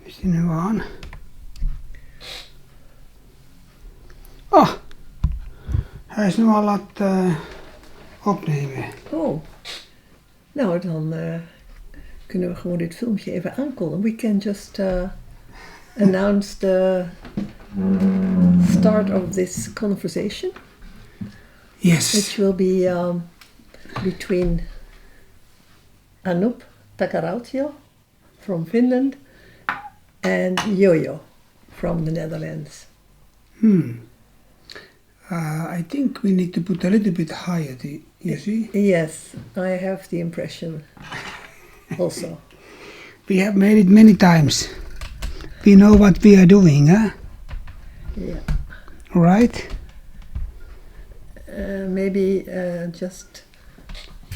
Is die nu aan? Oh, hij is nu al aan het opnemen. Oh, nou dan kunnen we gewoon dit filmpje even aankondigen. We can just announce the start of this conversation. Yes. Which will be between Anup Takarautio from Finland and Yoyo from the Netherlands. I think we need to put a little bit higher, you see? Yes, I have the impression also. We have made it many times. We know what we are doing, huh? Yeah. Right? Maybe just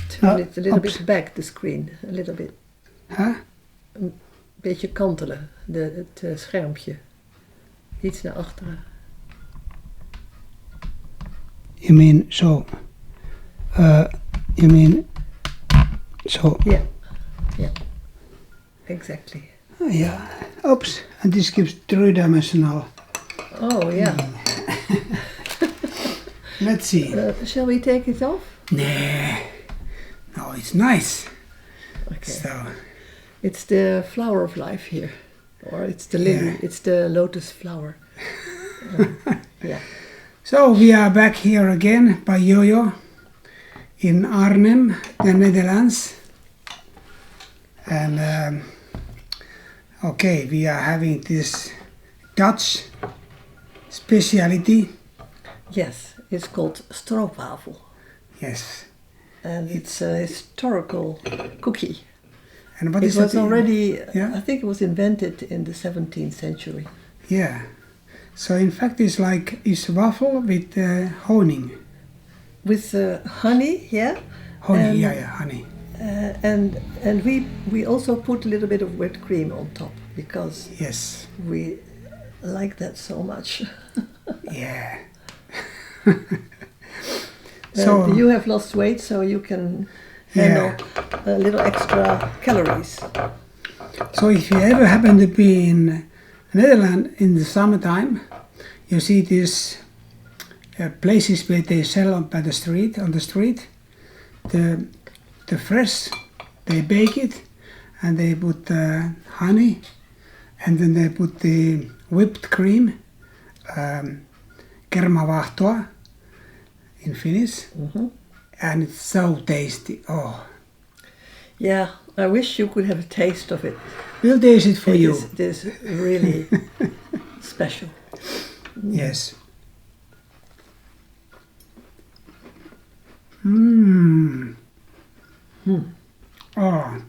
turn it a little bit back, the screen, a little bit. Huh? Een beetje kantelen, het schermpje. Iets naar achteren. You mean so? You mean so? Yeah, yeah, exactly. Yeah. Oops. And this gives three-dimensional. Oh, yeah. Let's see. Shall we take it off? Nah. No, it's nice. Okay. So. It's the flower of life here. Or it's the lily. Yeah. It's the lotus flower. Yeah. So we are back here again by Yoyo in Arnhem, the Netherlands. And okay, we are having this Dutch speciality. Yes, it's called stroopwafel. Yes. And it's a historical cookie. And what It is was that? already, Yeah? I think it was invented in the 17th century. Yeah. So in fact it's like it's waffle with honing. With honey, yeah? Honey, yeah, honey. And we also put a little bit of whipped cream on top because Yes. we like that so much. Yeah. So you have lost weight, so you can handle a little extra calories. So if you ever happen to be in Netherlands in the summertime, you see these places where they sell on the street, the fresh, they bake it, and they put honey, and then they put the whipped cream, kermavaahtoa in Finnish, and it's so tasty. Oh. Yeah, I wish you could have a taste of it. We'll taste it for you. It is really special. Yes. Oh.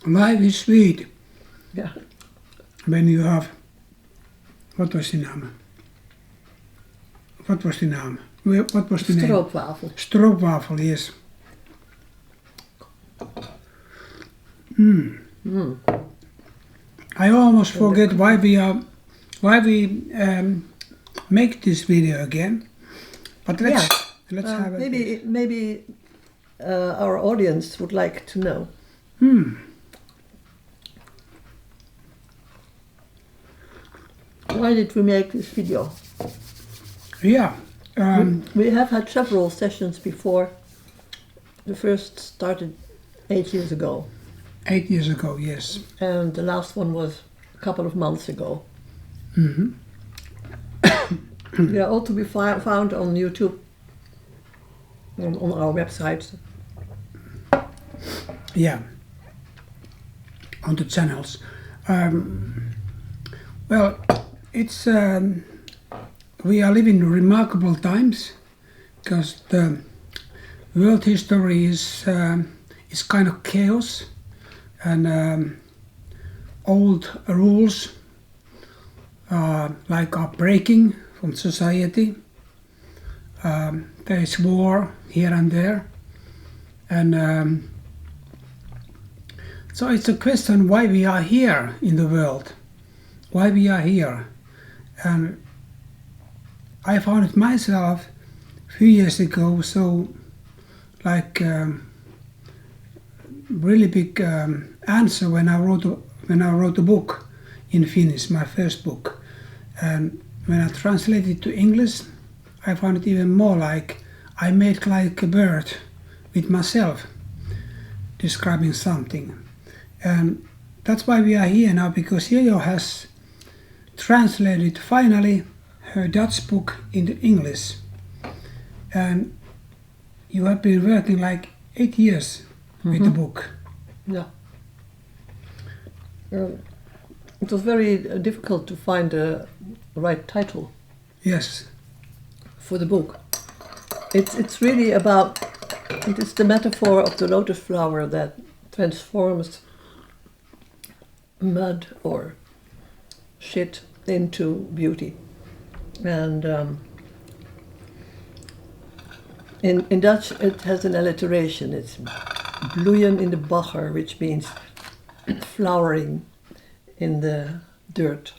Life is sweet. Yeah. When you have... Wat was die naam? What was the name? What was the name? Stroopwafel. Stroopwafel, yes. I almost forget why we make this video again. But let's have it. Maybe our audience would like to know. Why did we make this video? Yeah. We have had several sessions before. The first started 8 years ago. 8 years ago, yes. And the last one was a couple of months ago. They are all to be found on YouTube, on our website. Yeah. On the channels. Well, it's... we are living in remarkable times because the world history is kind of chaos, and old rules like are breaking from society. There is war here and there, and so it's a question why we are here in the world, why we are here. And I found it myself a few years ago, so like really big answer when I wrote a when I wrote a book in Finnish, my first book, and when I translated it to English, I found it even more like I made like a bird with myself describing something. And that's why we are here now, because Yoyo has translated finally her Dutch book into English. And you have been working like 8 years with the book. Yeah. It was very difficult to find the right title. Yes. For the book. It's really about, it is the metaphor of the lotus flower that transforms mud or shit into beauty. And in Dutch it has an alliteration. It's bloeien in de bagger, which means flowering in the dirt.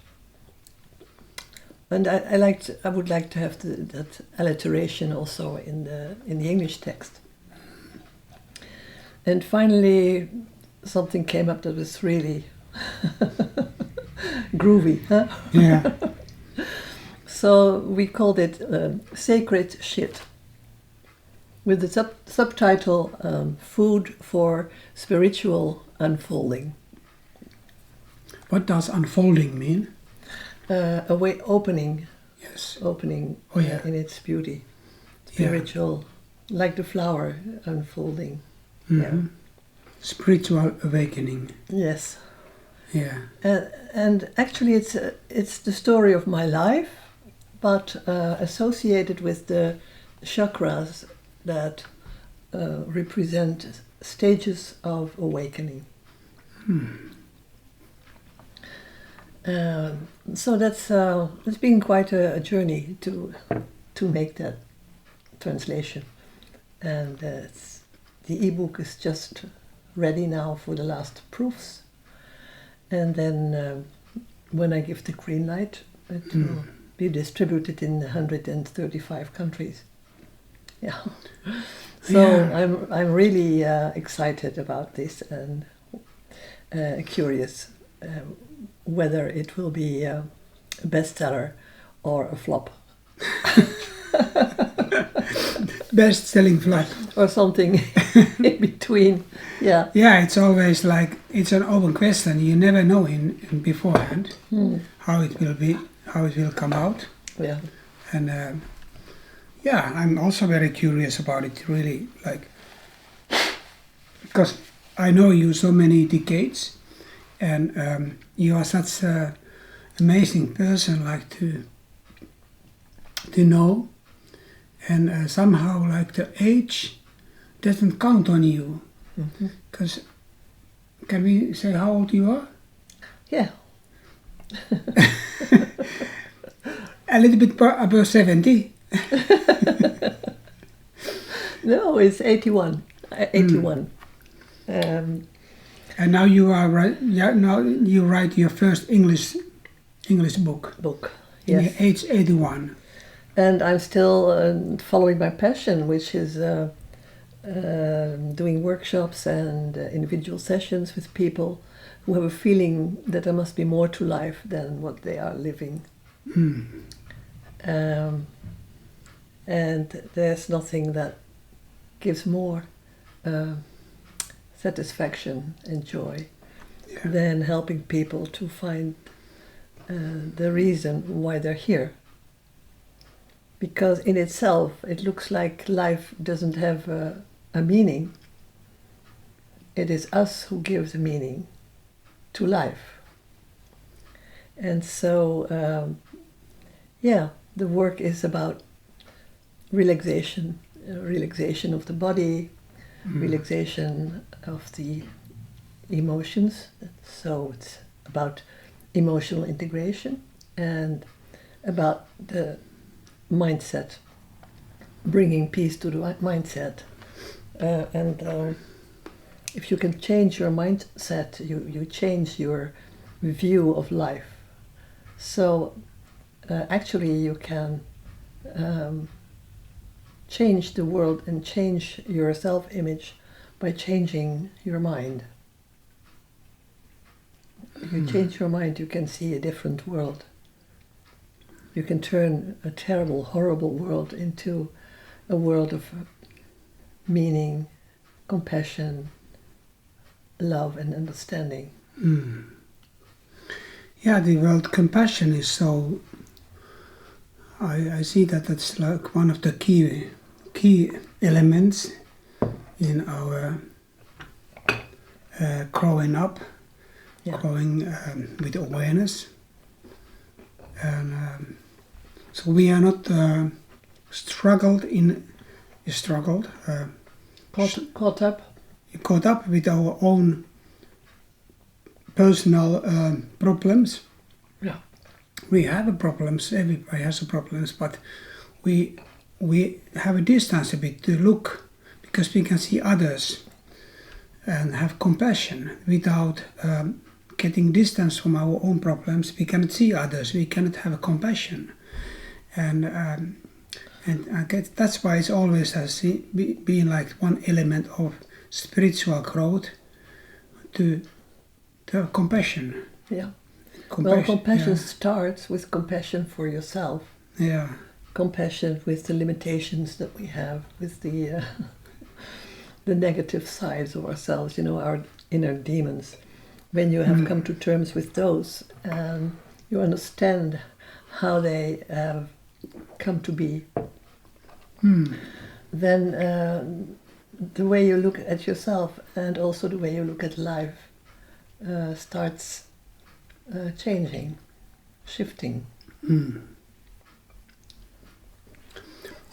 And I would like to have that alliteration also in the English text. And finally, something came up that was really groovy, huh? Yeah. So we called it Sacred Shit, with the subtitle Food for Spiritual Unfolding. What does unfolding mean? A way opening. Yes. Opening in its beauty. Spiritual, like the flower unfolding. Mm-hmm. Yeah. Spiritual awakening. Yes. Yeah. And actually it's the story of my life, but associated with the chakras that represent stages of awakening. So that's it's been quite a journey to make that translation, and the ebook is just ready now for the last proofs, and then when I give the green light, it will be distributed in 135 countries. Yeah. So I'm really excited about this and curious whether it will be a bestseller or a flop. Best-selling flop. Or something in between. Yeah. Yeah, it's always like, it's an open question. You never know in beforehand how it will be, how it will come out. Yeah. And yeah, I'm also very curious about it, really, like, because I know you so many decades, and you are such an amazing person, like to know, and somehow like the age doesn't count on you, because can we say how old you are? Yeah. A little bit above 70. No, it's 81. 81. And now you are now you write your first English book. Yes. Age 81. And I'm still following my passion, which is doing workshops and individual sessions with people who have a feeling that there must be more to life than what they are living. And there's nothing that gives more satisfaction and joy than helping people to find the reason why they're here. Because in itself, it looks like life doesn't have a meaning. It is us who give the meaning to life. And so, the work is about relaxation, relaxation of the body, relaxation of the emotions. So it's about emotional integration and about the mindset, bringing peace to the mindset. And if you can change your mindset, you change your view of life. So actually you can change the world and change your self-image by changing your mind. you change your mind, you can see a different world. You can turn a terrible, horrible world into a world of meaning, compassion, love and understanding. Yeah, the word compassion is so... I see that that's like one of the key elements in our growing up, growing with awareness. And so we are not caught up with our own personal problems. Yeah. We have problems, everybody has problems, but we have a distance a bit to look, because we can see others and have compassion. Without getting distance from our own problems, we cannot see others, we cannot have compassion. And I guess that's why it's always has been like one element of spiritual growth to have compassion. Yeah. Compassion starts with compassion for yourself. Yeah. Compassion with the limitations that we have, with the negative sides of ourselves, our inner demons. When you have come to terms with those, you understand how they have come to be. Then the way you look at yourself and also the way you look at life starts changing, shifting.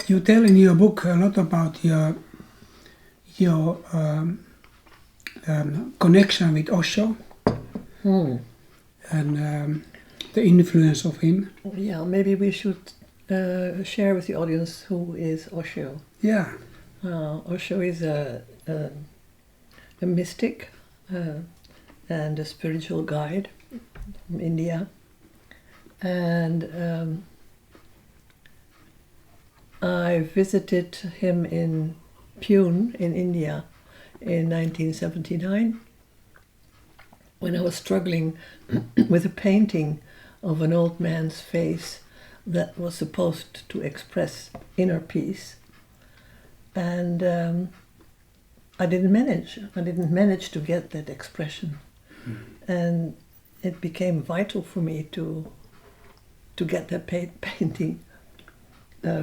You tell in your book a lot about your connection with Osho and the influence of him. Yeah, maybe we should share with the audience who is Osho. Yeah. Osho is a mystic and a spiritual guide from India, and I visited him in Pune in India in 1979 when I was struggling with a painting of an old man's face that was supposed to express inner peace, and I didn't manage to get that expression. And it became vital for me to get that painting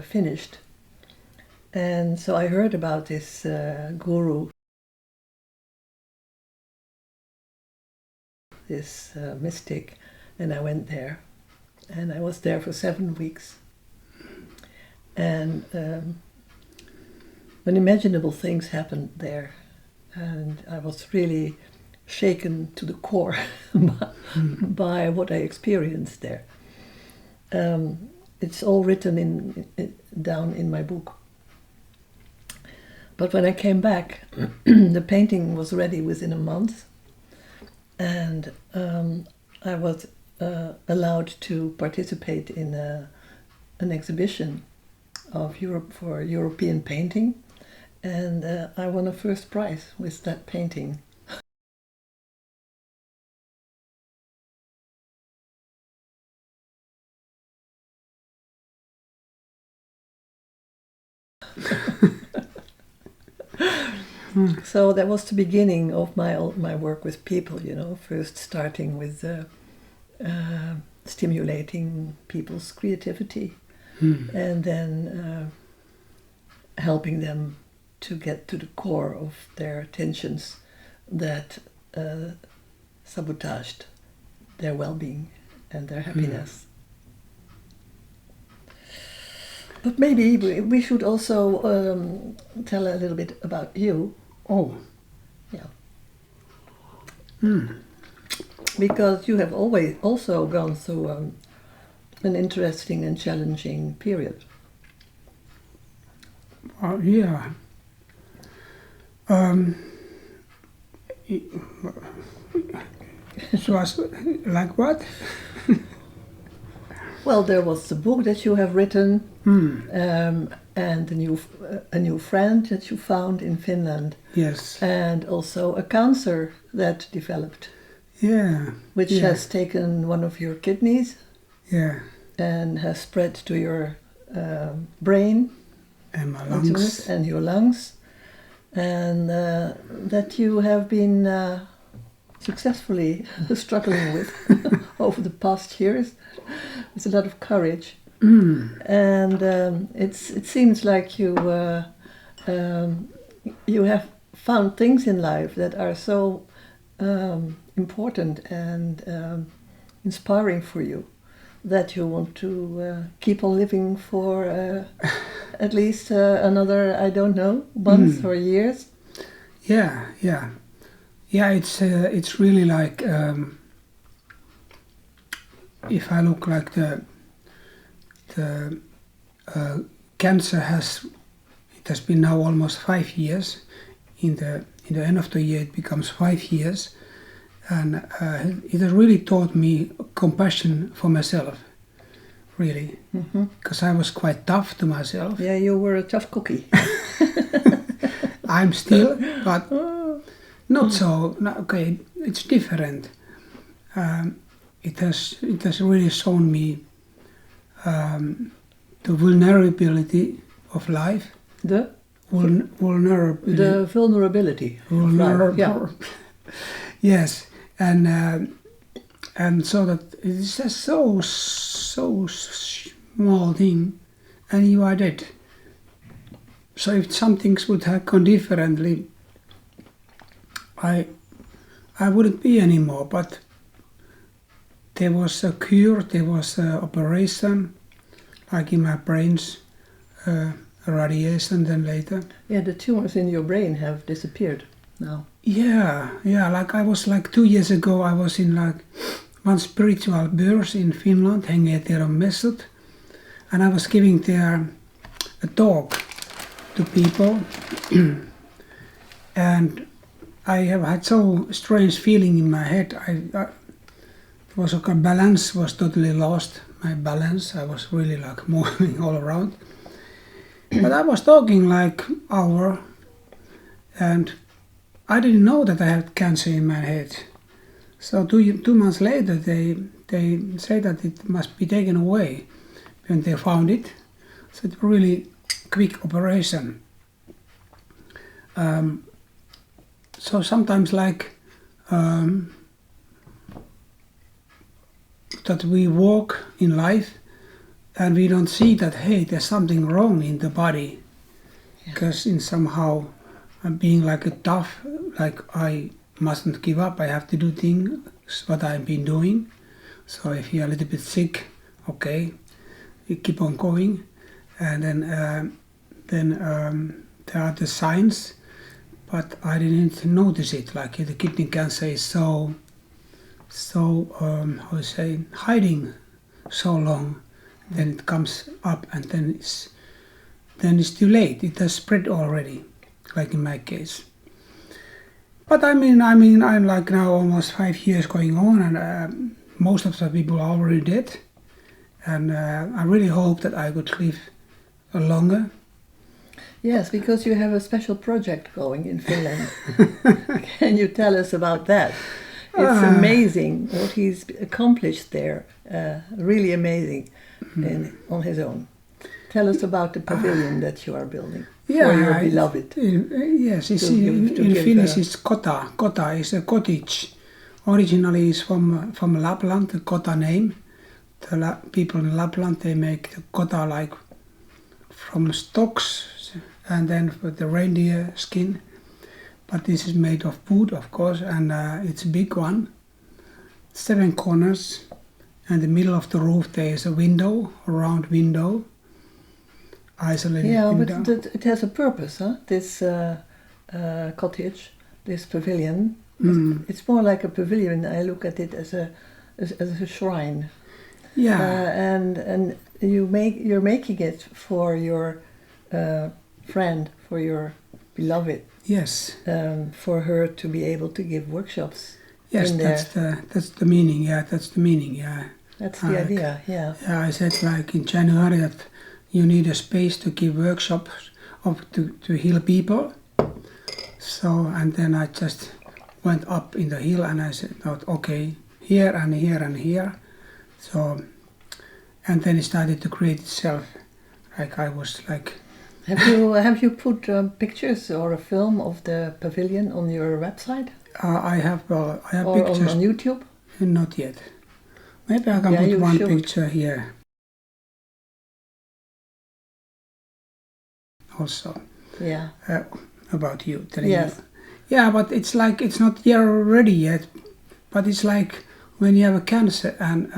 finished. And so I heard about this guru, this mystic, and I went there. And I was there for 7 weeks. And unimaginable things happened there. And I was really shaken to the core by what I experienced there. It's all written down in my book. But when I came back, the painting was ready within a month, and I was allowed to participate in an exhibition of European painting, and I won a first prize with that painting. So that was the beginning of my work with people, first starting with stimulating people's creativity, and then helping them to get to the core of their tensions that sabotaged their well-being and their happiness. But maybe we should also tell a little bit about you. Oh. Yeah. Because you have always also gone through an interesting and challenging period. Yeah. So like what? Well, there was the book that you have written, and a new friend that you found in Finland. Yes. And also a cancer that developed. Yeah. which has taken one of your kidneys Yeah. and has spread to your brain And my lungs. and your lungs, and that you have been successfully struggling with over the past years with a lot of courage. And it seems like you have found things in life that are so important and inspiring for you that you want to keep on living for at least another, I don't know, months or years. Yeah. It's really like if I look like the cancer has been now almost 5 years. In the end of the year, it becomes 5 years, and it has really taught me compassion for myself. Really, because I was quite tough to myself. Yeah, you were a tough cookie. I'm still, but not so. No, okay, it's different. It has really shown me the vulnerability of life. The Vulnerability. The vulnerability. of life, yeah. Yes, and so that it's just so small thing, and you are dead. So if some things would have gone differently, I wouldn't be anymore. But there was a cure, there was an operation, like in my brains, radiation. Then later. Yeah, the tumors in your brain have disappeared now. Yeah. Like I was like 2 years ago. I was in like one spiritual birth in Finland, Hengeteron method, and I was giving there a talk to people, and I have had so strange feeling in my head. It was like a balance was totally lost. My balance. I was really like moving all around. But I was talking like hour, and I didn't know that I had cancer in my head. So 2 months later, they say that it must be taken away when they found it. So it's really quick operation. So sometimes like that we walk in life and we don't see that, hey, there's something wrong in the body. Because in somehow being like a tough, like I mustn't give up, I have to do things what I've been doing. So if you're a little bit sick, okay, you keep on going. And then there are the signs, but I didn't notice it. Like the kidney cancer is so how to say, hiding so long. Then it comes up, and then it's too late. It has spread already, like in my case. But I mean, I'm like now almost 5 years going on, and most of the people are already dead. And I really hope that I could live longer. Yes, because you have a special project going in Finland. Can you tell us about that? It's amazing what he's accomplished there. Really amazing on his own. Tell us about the pavilion that you are building for your beloved. Yes, in Finnish it's kota. Kota is a cottage. Originally it's from Lapland, the kota name. The people in Lapland, they make the kota like from stocks and then with the reindeer skin. But this is made of wood, of course, and it's a big one. 7 corners, and in the middle of the roof there is a window, a round window, isolated window. But it has a purpose, huh? This cottage, this pavilion. It's more like a pavilion. I look at it as a shrine. Yeah. And you're making it for your friend, for your beloved. Yes. For her to be able to give workshops. Yes, that's the meaning. Yeah, that's the meaning. Yeah. That's the idea. Yeah. Yeah, I said like in January that you need a space to give workshops to heal people. So and then I just went up in the hill, and I thought, okay, here and here and here. So, and then it started to create itself. Like I was like. Have you put pictures or a film of the pavilion on your website? I have or pictures. on YouTube? Not yet. Maybe I can put one picture here. Also. Yeah. About you, telling yes. you. Yeah, but it's like it's not yet ready yet. But it's like when you have a cancer, and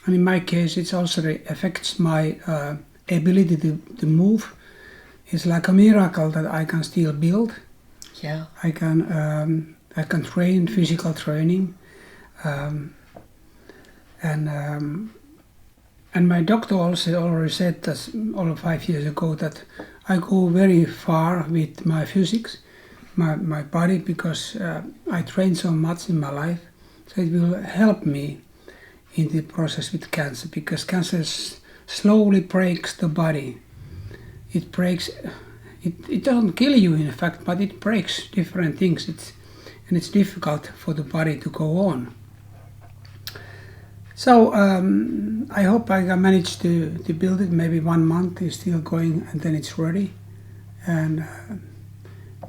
in my case, it also affects my ability to move. It's like a miracle that I can still build. Yeah. I can train, physical training, and my doctor also already said that all 5 years ago that I go very far with my physics, my body, because I train so much in my life, so it will help me in the process with cancer, because cancer slowly breaks the body. It breaks. It doesn't kill you, in fact, but it breaks different things. It's difficult for the body to go on. So I hope I can manage to build it. Maybe 1 month is still going, and then it's ready, and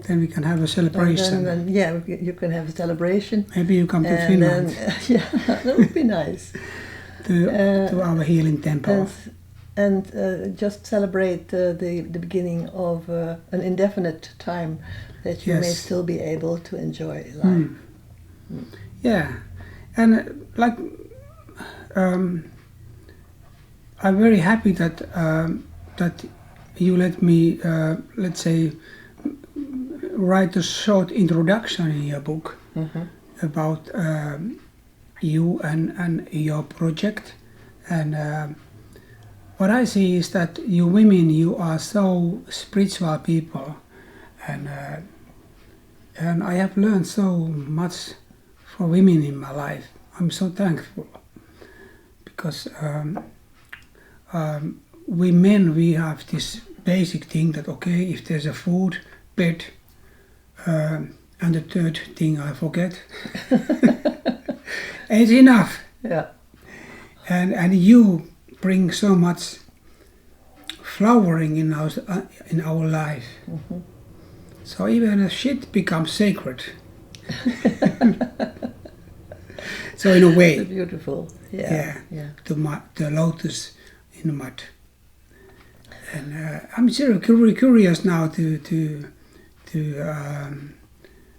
then we can have a celebration. And then, you can have a celebration. Maybe you come to Finland. Yeah, that would be nice. to our healing temple. And just celebrate the beginning of an indefinite time that you may still be able to enjoy life. Yeah, and I'm very happy that you let me, let's say, write a short introduction in your book about you and your project. And what I see is that you women, you are so spiritual people, and I have learned so much from women in my life. I'm so thankful, because we men, we have this basic thing that, okay, if there's a food, bed, and the third thing I forget, it's enough. Yeah. And you bring so much flowering in our life. So even a shit becomes sacred. So in a way, it's beautiful. Yeah. The lotus in the mud. And I'm curious now to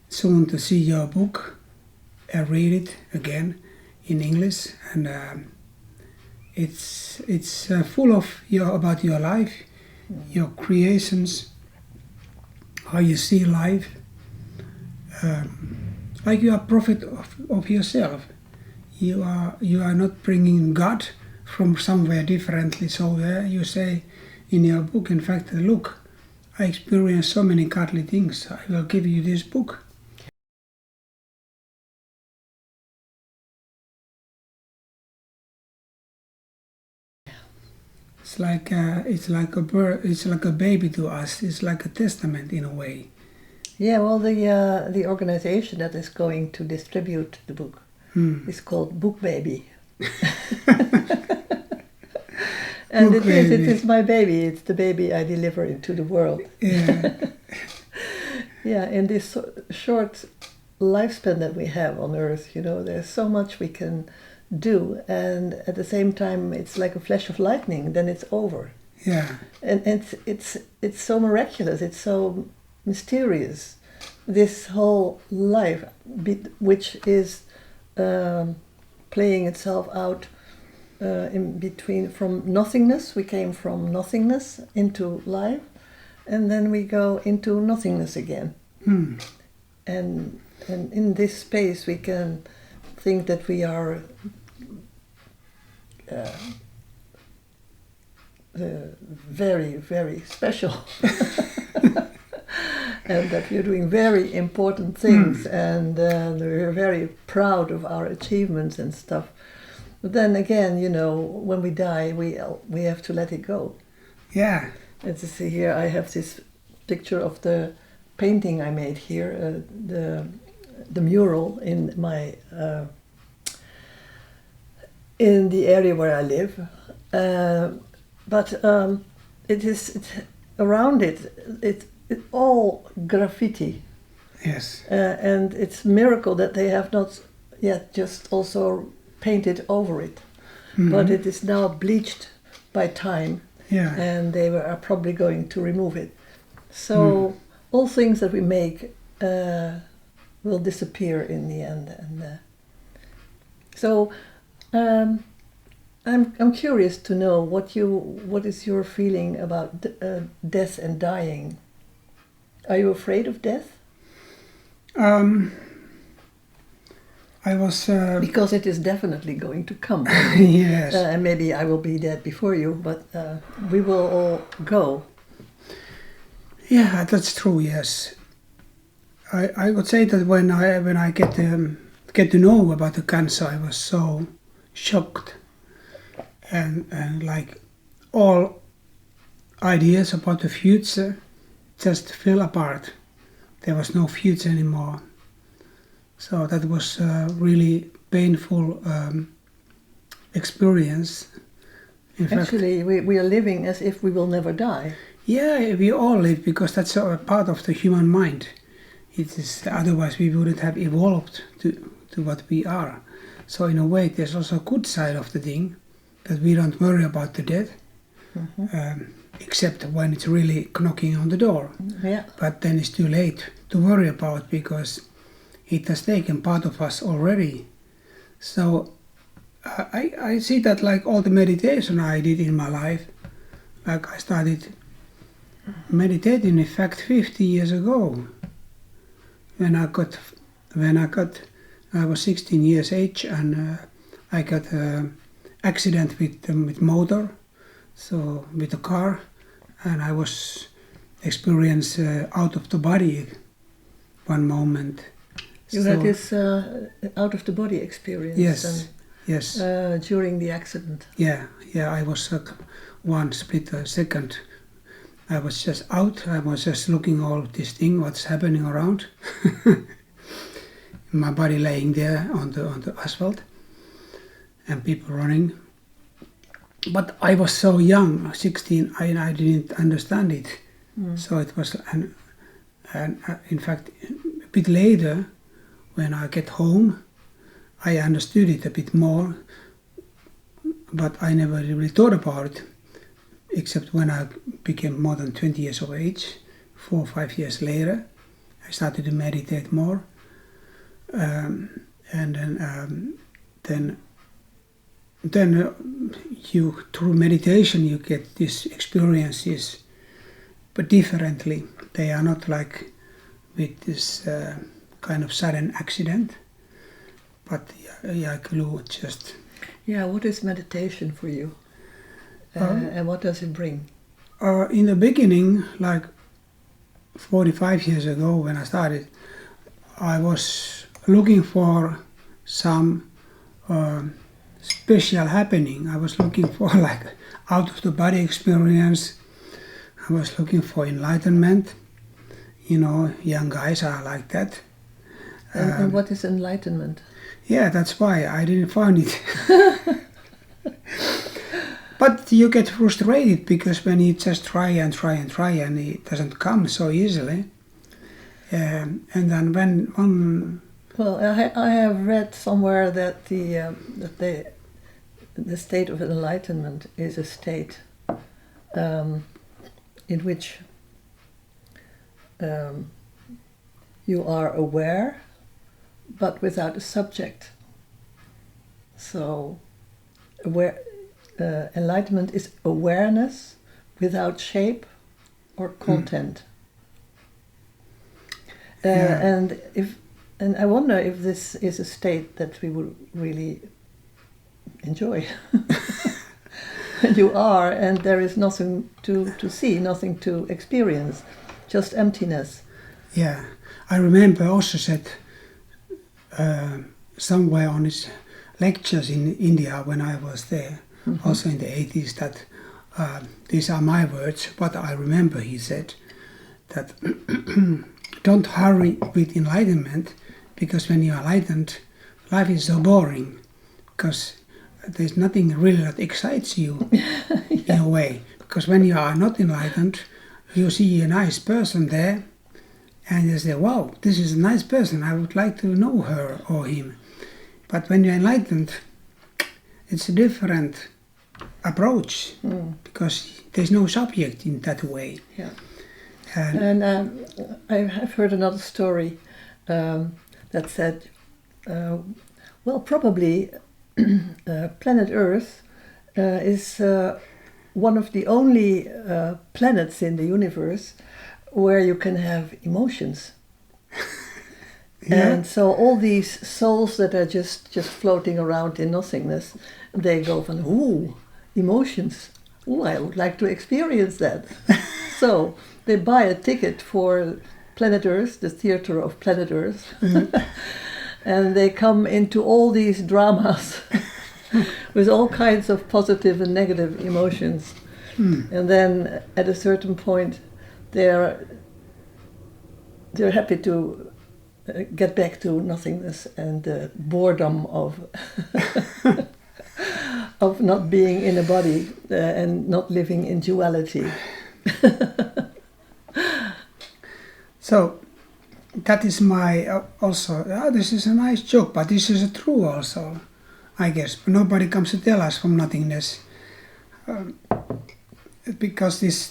soon to see your book and read it again in English, and it's full of about your life, your creations, how you see life, like you are a prophet of yourself. You are not bringing God from somewhere differently. So you say in your book, in fact, look, I experienced so many godly things. I will give you this book. It's like a birth. It's like a baby to us. It's like a testament in a way. Yeah. Well, the organization that is going to distribute the book is called Book Baby. And it is my baby. It's the baby I deliver into the world. Yeah. Yeah. In this short lifespan that we have on Earth, there's so much we can do, and at the same time it's like a flash of lightning, then it's over. Yeah. And it's so miraculous, it's so mysterious, this whole life, which is playing itself out in between. From nothingness, we came from nothingness into life, and then we go into nothingness again. And in this space we can think that we are very, very special. And that we're doing very important things, and we're very proud of our achievements and stuff. But then again, when we die, we have to let it go. Yeah. As you see here, I have this picture of the painting I made here, the the mural in my in the area where I live, but around it all graffiti. Yes. And it's a miracle that they have not yet just also painted over it, but it is now bleached by time. Yeah. And they are probably going to remove it. So all things that we make will disappear in the end. And so I'm curious to know what is your feeling about death and dying. Are you afraid of death? I was... because it is definitely going to come. Yes. And maybe I will be dead before you, but we will all go. Yeah, that's true, yes. I would say that when I get to know about the cancer, I was so shocked. And like all ideas about the future just fell apart. There was no future anymore. So that was a really painful experience. In Actually, we are living as if we will never die. Yeah, we all live because that's a part of the human mind. It is, otherwise we wouldn't have evolved to what we are. So in a way, there's also a good side of the thing, that we don't worry about the death, except when it's really knocking on the door. Yeah. But then it's too late to worry about because it has taken part of us already. So I see that like all the meditation I did in my life, like I started meditating in fact 50 years ago. When I was 16 years age and I got an accident with motor, so with a car, and I was experienced out of the body one moment. You had this out of the body experience. Yes, yes. During the accident. Yeah, I was one split second. I was just out. I was just looking all this thing, what's happening around. My body laying there on the asphalt, and people running. But I was so young, 16. I didn't understand it. So it was, and in fact, a bit later, when I get home, I understood it a bit more. But I never really thought about it. Except when I became more than 20 years of age, 4 or 5 years later, I started to meditate more, and then you through meditation you get these experiences, but differently. They are not like with this kind of sudden accident, but just. Yeah, what is meditation for you? And what does it bring? In the beginning, like 45 years ago when I started, I was looking for some special happening. I was looking for like out of the body experience. I was looking for enlightenment. Young guys are like that. And what is enlightenment? Yeah, that's why I didn't find it. But you get frustrated because when you just try and it doesn't come so easily. And then when Well, I have read somewhere that the state of enlightenment is a state in which you are aware, but without a subject. So, enlightenment is awareness without shape or content. And I wonder if this is a state that we would really enjoy. And you are, and there is nothing to see, nothing to experience, just emptiness. Yeah, I remember Osho said somewhere on his lectures in India when I was there, also in the 80s, that these are my words, but I remember he said that don't hurry with enlightenment because when you are enlightened, life is so boring, because there's nothing really that excites you in a way. Because when you are not enlightened, you see a nice person there, and you say, wow, this is a nice person, I would like to know her or him. But when you're enlightened, it's a different approach, because there's no subject in that way. Yeah. And I've heard another story that said, well, probably planet Earth is one of the only planets in the universe where you can have emotions. And so all these souls that are just floating around in nothingness, they go from, ooh, emotions. Ooh, I would like to experience that. So they buy a ticket for planet Earth, the theater of planet Earth, and they come into all these dramas with all kinds of positive and negative emotions. And then at a certain point, they're happy to get back to nothingness and the boredom of of not being in a body and not living in duality. So that is my also, this is a nice joke, but this is true also, I guess. But nobody comes to tell us from nothingness, because this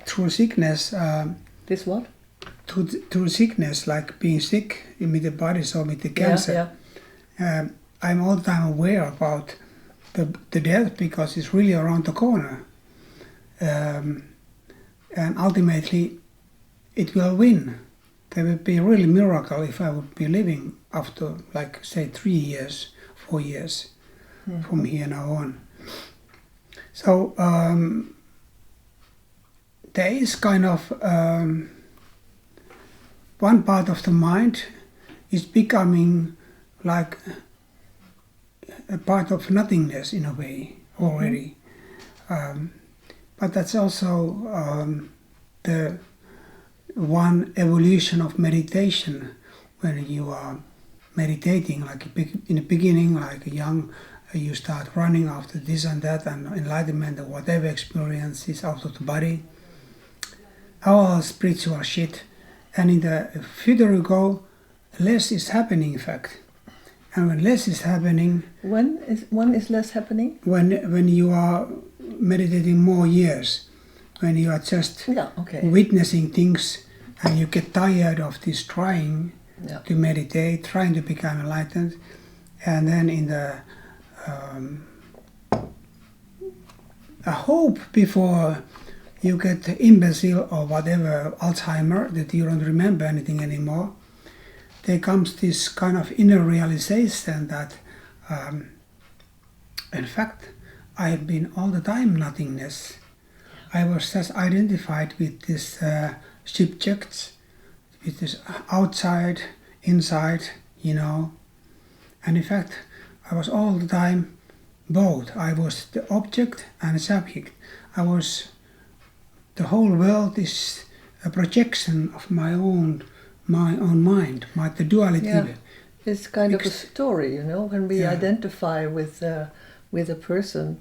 through sickness. This what? Through sickness, like being sick with the body, so with the cancer. Yeah. I'm all the time aware about the death, because it's really around the corner. And ultimately, it will win. There will be a really miracle if I would be living after, like, say, 3 years, 4 years from here now on. So there is kind of one part of the mind is becoming like a part of nothingness in a way already. But that's also the one evolution of meditation. When you are meditating, like in the beginning, like young, you start running after this and that, and enlightenment or whatever experience is out of the body, all spiritual shit. And in the further you go, less is happening, in fact. And when less is happening... When is less happening? When you are meditating more years, when you are just witnessing things, and you get tired of this trying to meditate, trying to become enlightened, and then in the a hope before you get imbecile or whatever, Alzheimer, that you don't remember anything anymore, there comes this kind of inner realization that, in fact, I have been all the time nothingness. I was just identified with this subjects, with this outside, inside, and in fact, I was all the time both. I was the object and the subject. The whole world is a projection of my own mind, the duality. Yeah. It's kind of a story, when we identify with a person,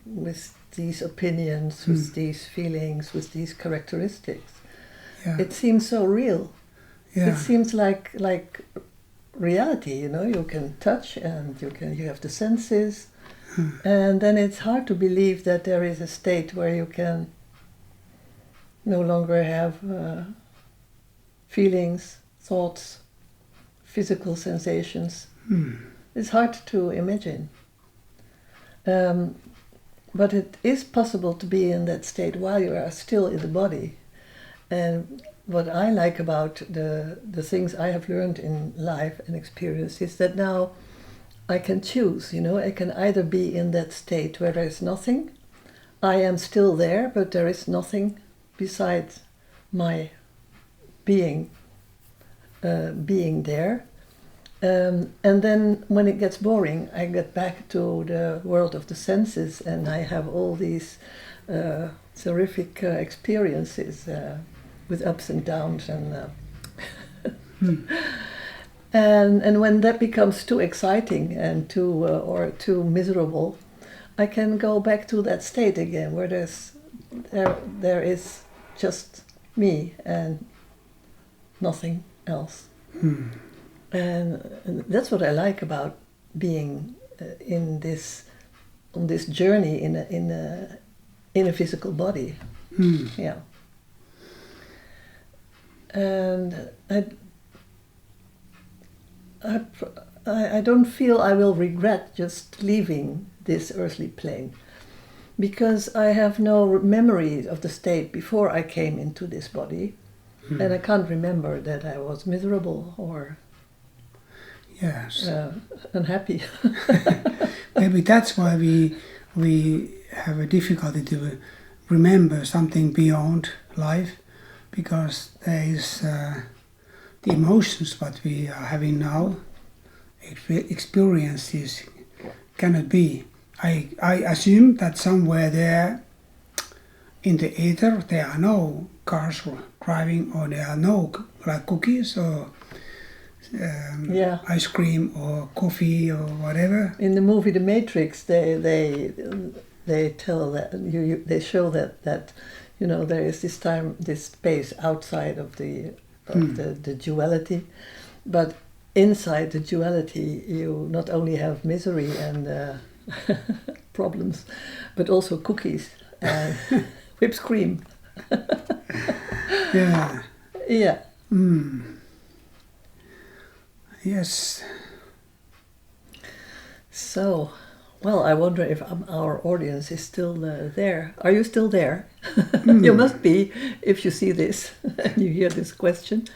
with these opinions, with these feelings, with these characteristics. Yeah. It seems so real. Yeah. It seems like reality, you can touch and you have the senses. And then it's hard to believe that there is a state where you can no longer have feelings, thoughts, physical sensations. It's hard to imagine. But it is possible to be in that state while you are still in the body. And what I like about the things I have learned in life and experience is that now I can choose, I can either be in that state where there is nothing, I am still there, but there is nothing besides my being there. And then when it gets boring, I get back to the world of the senses, and I have all these terrific experiences with ups and downs and And when that becomes too exciting and or too miserable, I can go back to that state again where there is just me and nothing else. And that's what I like about being on this journey in a physical body. Yeah. And I don't feel I will regret just leaving this earthly plane, because I have no memory of the state before I came into this body, and I can't remember that I was miserable or unhappy. Maybe that's why we have a difficulty to remember something beyond life, because there is the emotions what we are having now, experiences cannot be. I assume that somewhere there in the ether there are no cars driving, or there are no like cookies or ice cream or coffee or whatever. In the movie The Matrix, they tell that they show that there is this space outside of the duality, but inside the duality you not only have misery and problems, but also cookies and whipped cream. Yeah. Yeah. Yes. So, well, I wonder if our audience is still there. Are you still there? You must be if you see this and you hear this question.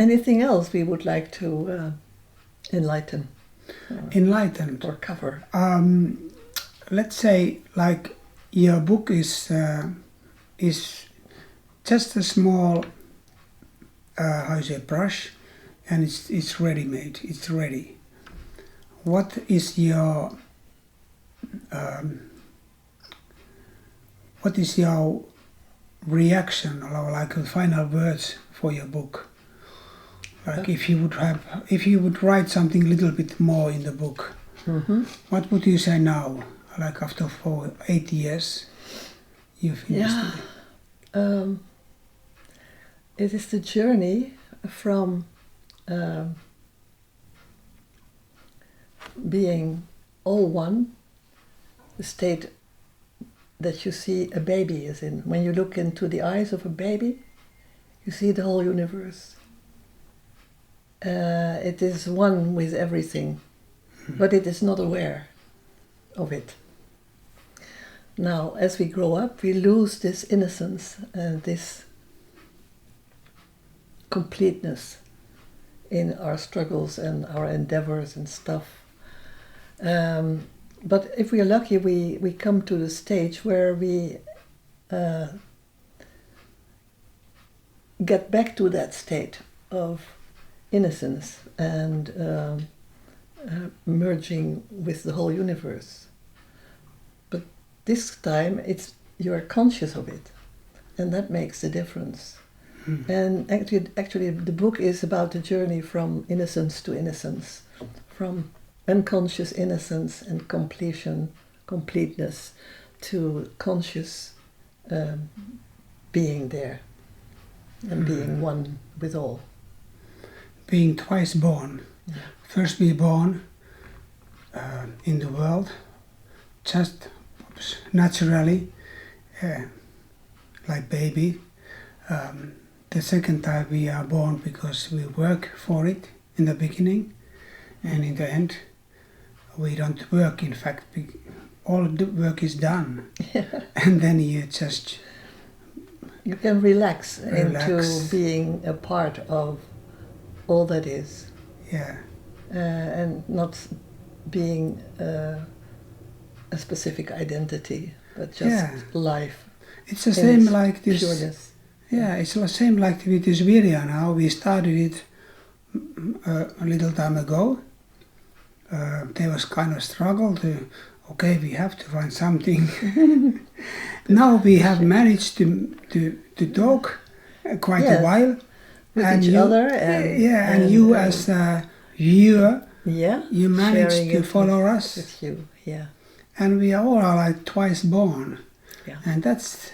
Anything else we would like to enlighten? Or cover? Let's say, like, your book is just a small, brush, and it's ready-made. It's ready. What is your reaction, or like final words for your book? Like if you would write something a little bit more in the book, what would you say now? Like after 8 years, you finished it. It is the journey from being all one, the state that you see a baby is in. When you look into the eyes of a baby, you see the whole universe. It is one with everything, but it is not aware of it. Now, as we grow up, we lose this innocence and this completeness in our struggles and our endeavors and stuff. But if we are lucky, we come to the stage where we get back to that state of innocence and merging with the whole universe. But this time you are conscious of it, and that makes the difference. And actually the book is about the journey from innocence to innocence, from unconscious innocence and completeness to conscious being there and being one with all. Being twice born. Yeah. First be born in the world, just naturally, like baby. The second time we are born because we work for it in the beginning, and in the end we don't work. In fact, all the work is done. Yeah. And then you can relax into being a part of all that is. Yeah. And not being a specific identity, but just life. It's the same like this. Pureness. Yeah, it's the same like with this virya now. We started it a little time ago. There was kind of struggle to, we have to find something. Now we have managed to talk quite a while. with and each you, other. And you as a viewer, yeah, you managed sharing to it follow us. with you. Yeah, And we all are like twice born. yeah. And that's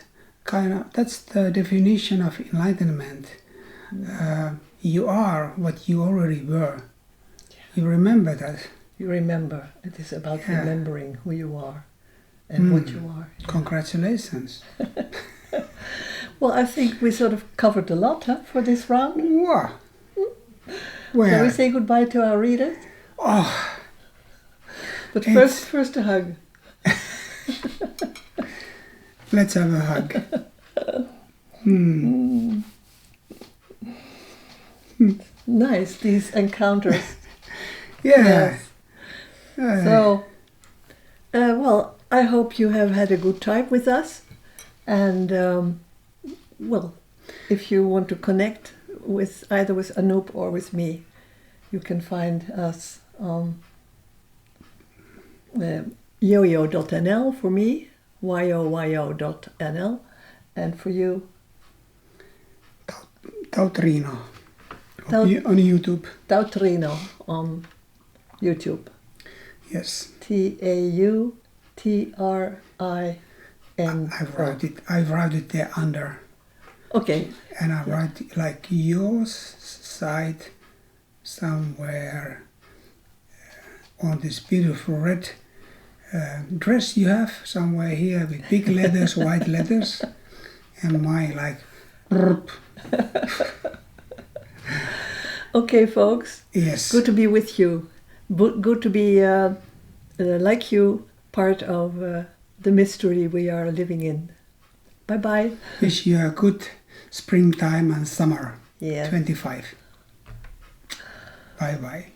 the definition of enlightenment. You are what you already were. You remember that. You remember. It is about Yeah. remembering who you are and what you are. Yeah. Congratulations. Well, I think we sort of covered a lot for this round. Wow. Shall we Where? say goodbye to our readers? Oh, But It's- first a hug. let's have a hug. Nice, these encounters. Yeah. Yes. So, well, I hope you have had a good time with us. And, well, if you want to connect with either with Anoop or with me, you can find us on yoyo.nl for me, yoyo.nl, and for you, Tautrino. Tau- On YouTube. Tautrino on YouTube. Yes. Tautrino. I wrote it there under. Okay. And I write like yours side somewhere on this beautiful red dress you have somewhere here with big letters, white letters, and my like. Okay, folks. Yes. Good to be with you. Good to be, like you, part of the mystery we are living in. Bye-bye. Wish you a good springtime and summer. Yeah. 25. Bye-bye.